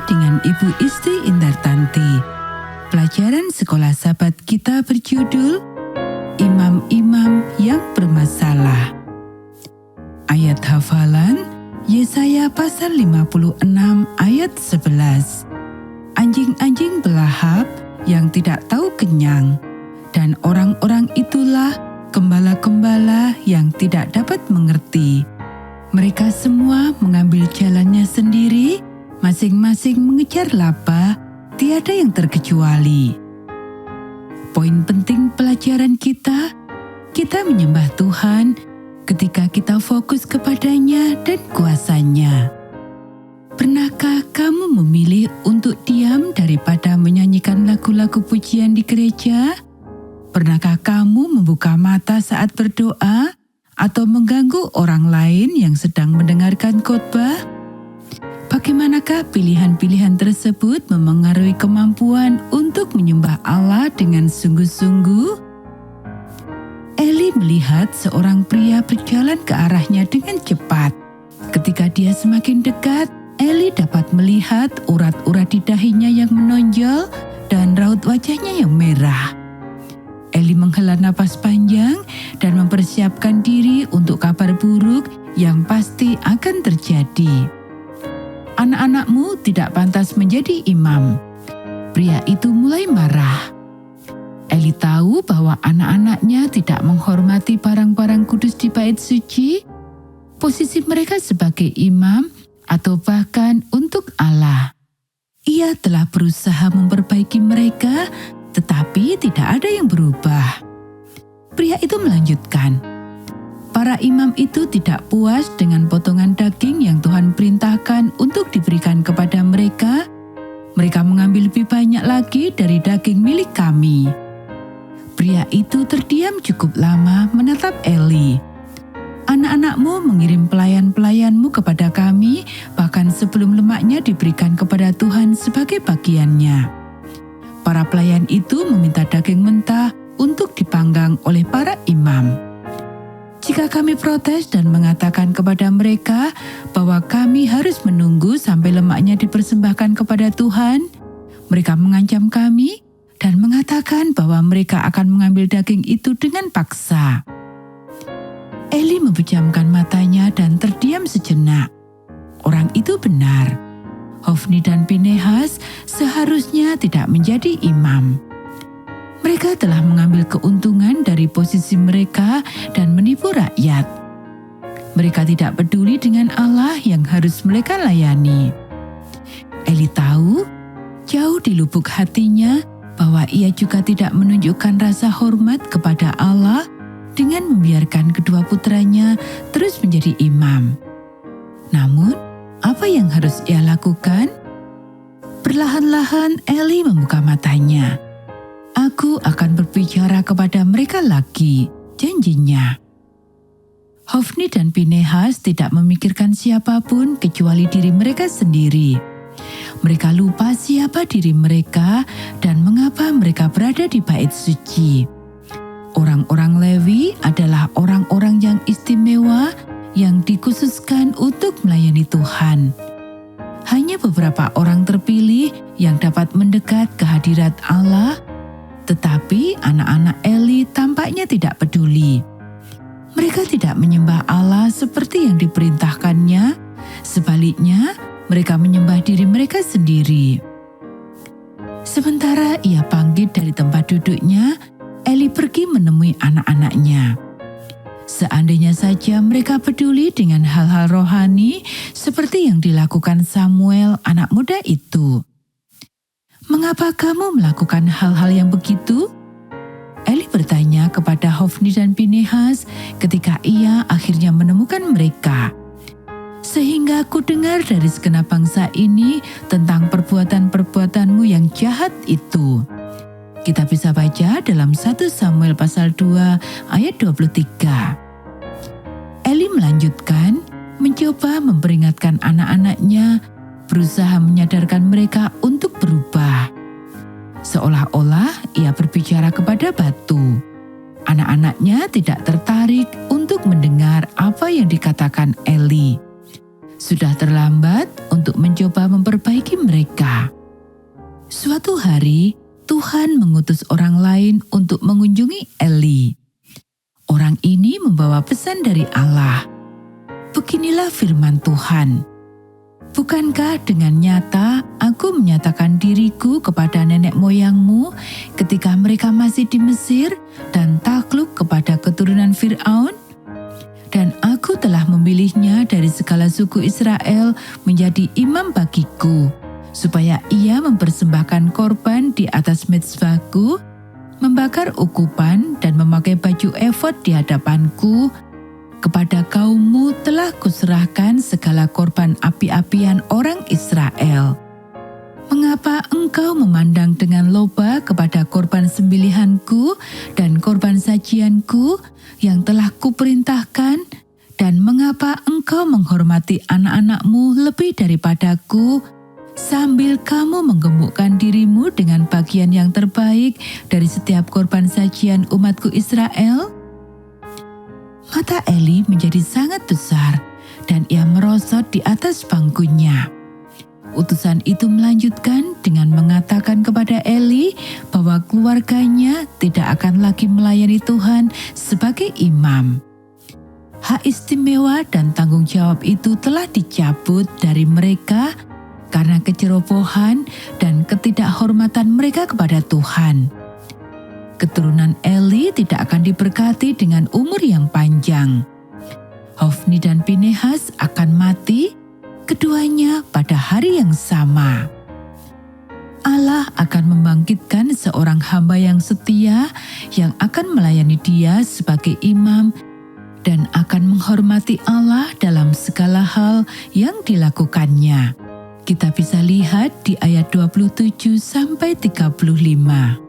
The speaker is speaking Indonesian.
dengan Ibu Istri Indartanti. Pelajaran sekolah Sabat kita berjudul Imam-Imam yang Bermasalah. Ayat hafalan Yesaya pasal 56 ayat 11. Anjing-anjing belahap yang tidak tahu kenyang, dan orang-orang itulah gembala-gembala yang tidak dapat mengerti. Mereka semua mengambil jalannya sendiri, masing-masing mengejar laba, tiada yang terkecuali. Poin penting pelajaran kita menyembah Tuhan ketika kita fokus kepadanya dan kuasanya. Pernahkah kamu memilih untuk diam daripada menyanyikan lagu-lagu pujian di gereja? Pernahkah kamu membuka mata saat berdoa atau mengganggu orang lain yang sedang mendengarkan khotbah? Bagaimanakah pilihan-pilihan tersebut memengaruhi kemampuan untuk menyembah Allah dengan sungguh-sungguh? Eli melihat seorang pria berjalan ke arahnya dengan cepat. Ketika dia semakin dekat, Eli dapat melihat urat-urat di dahinya yang menonjol dan raut wajahnya yang merah. Eli menghela napas panjang dan mempersiapkan diri untuk kabar buruk yang pasti akan terjadi. Anak-anakmu tidak pantas menjadi imam. Pria itu mulai marah. Eli tahu bahwa anak-anaknya tidak menghormati barang-barang kudus di bait suci, posisi mereka sebagai imam atau bahkan untuk Allah. Ia telah berusaha memperbaiki mereka, tetapi tidak ada yang berubah. Pria itu melanjutkan, para imam itu tidak puas dengan potongan daging yang Tuhan perintahkan untuk diberikan kepada mereka. Mereka mengambil lebih banyak lagi dari daging milik kami. Pria itu terdiam cukup lama menatap Eli. Anak-anakmu mengirim pelayan-pelayanmu kepada kami, bahkan sebelum lemaknya diberikan kepada Tuhan sebagai bagiannya. Para pelayan itu meminta daging mentah untuk dipanggang oleh para imam. Jika kami protes dan mengatakan kepada mereka bahwa kami harus menunggu sampai lemaknya dipersembahkan kepada Tuhan, mereka mengancam kami dan mengatakan bahwa mereka akan mengambil daging itu dengan paksa. Eli memejamkan matanya dan terdiam sejenak. Orang itu benar. Hofni dan Pinehas seharusnya tidak menjadi imam. Mereka telah mengambil keuntungan dari posisi mereka dan menipu rakyat. Mereka tidak peduli dengan Allah yang harus mereka layani. Eli tahu, jauh di lubuk hatinya, bahwa ia juga tidak menunjukkan rasa hormat kepada Allah dengan membiarkan kedua putranya terus menjadi imam. Namun, apa yang harus ia lakukan? Perlahan-lahan Eli membuka matanya. Aku akan berbicara kepada mereka lagi, janjinya. Hofni dan Pinehas tidak memikirkan siapapun kecuali diri mereka sendiri. Mereka lupa siapa diri mereka dan mengapa mereka berada di bait suci. Orang-orang Lewi adalah orang-orang yang istimewa yang dikhususkan untuk melayani Tuhan. Hanya beberapa orang terpilih yang dapat mendekat ke hadirat Allah, tetapi anak-anak Eli tampaknya tidak peduli. Mereka tidak menyembah Allah seperti yang diperintahkannya, sebaliknya mereka menyembah diri mereka sendiri. Sementara ia bangkit dari tempat duduknya, Eli pergi menemui anak-anaknya. Seandainya saja mereka peduli dengan hal-hal rohani seperti yang dilakukan Samuel, anak muda itu. Mengapa kamu melakukan hal-hal yang begitu? Eli bertanya kepada Hofni dan Pinehas ketika ia akhirnya menemukan mereka. Sehingga ku dengar dari segenap bangsa ini tentang perbuatan-perbuatanmu yang jahat itu. Kita bisa baca dalam 1 Samuel pasal 2 ayat 23. Eli melanjutkan, mencoba memperingatkan anak-anaknya, berusaha menyadarkan mereka untuk berubah. Seolah-olah ia berbicara kepada batu. Anak-anaknya tidak tertarik untuk mendengar apa yang dikatakan Eli. Sudah terlambat untuk mencoba memperbaiki mereka. Suatu hari, Tuhan mengutus orang lain untuk mengunjungi Eli. Orang ini membawa pesan dari Allah. Beginilah firman Tuhan. Bukankah dengan nyata aku menyatakan diriku kepada nenek moyangmu ketika mereka masih di Mesir dan takluk kepada keturunan Fir'aun? Dan aku telah memilihnya dari segala suku Israel menjadi imam bagiku, supaya ia mempersembahkan korban di atas mezbahku, membakar ukupan dan memakai baju efod di hadapanku. Kepada kaummu telah kuserahkan segala korban api-apian orang Israel. Mengapa engkau memandang dengan loba kepada korban sembelihanku dan korban sajianku yang telah kuperintahkan? Dan mengapa engkau menghormati anak-anakmu lebih daripadaku, sambil kamu menggemukkan dirimu dengan bagian yang terbaik dari setiap korban sajian umatku Israel? Mata Eli menjadi sangat besar dan ia merosot di atas bangkunya. Utusan itu melanjutkan dengan mengatakan kepada Eli bahwa keluarganya tidak akan lagi melayani Tuhan sebagai imam. Hak istimewa dan tanggung jawab itu telah dicabut dari mereka karena kecerobohan dan ketidakhormatan mereka kepada Tuhan. Keturunan Eli tidak akan diberkati dengan umur yang panjang. Hofni dan Pinehas akan mati, keduanya pada hari yang sama. Allah akan membangkitkan seorang hamba yang setia yang akan melayani Dia sebagai imam dan akan menghormati Allah dalam segala hal yang dilakukannya. Kita bisa lihat di ayat 27 sampai 35.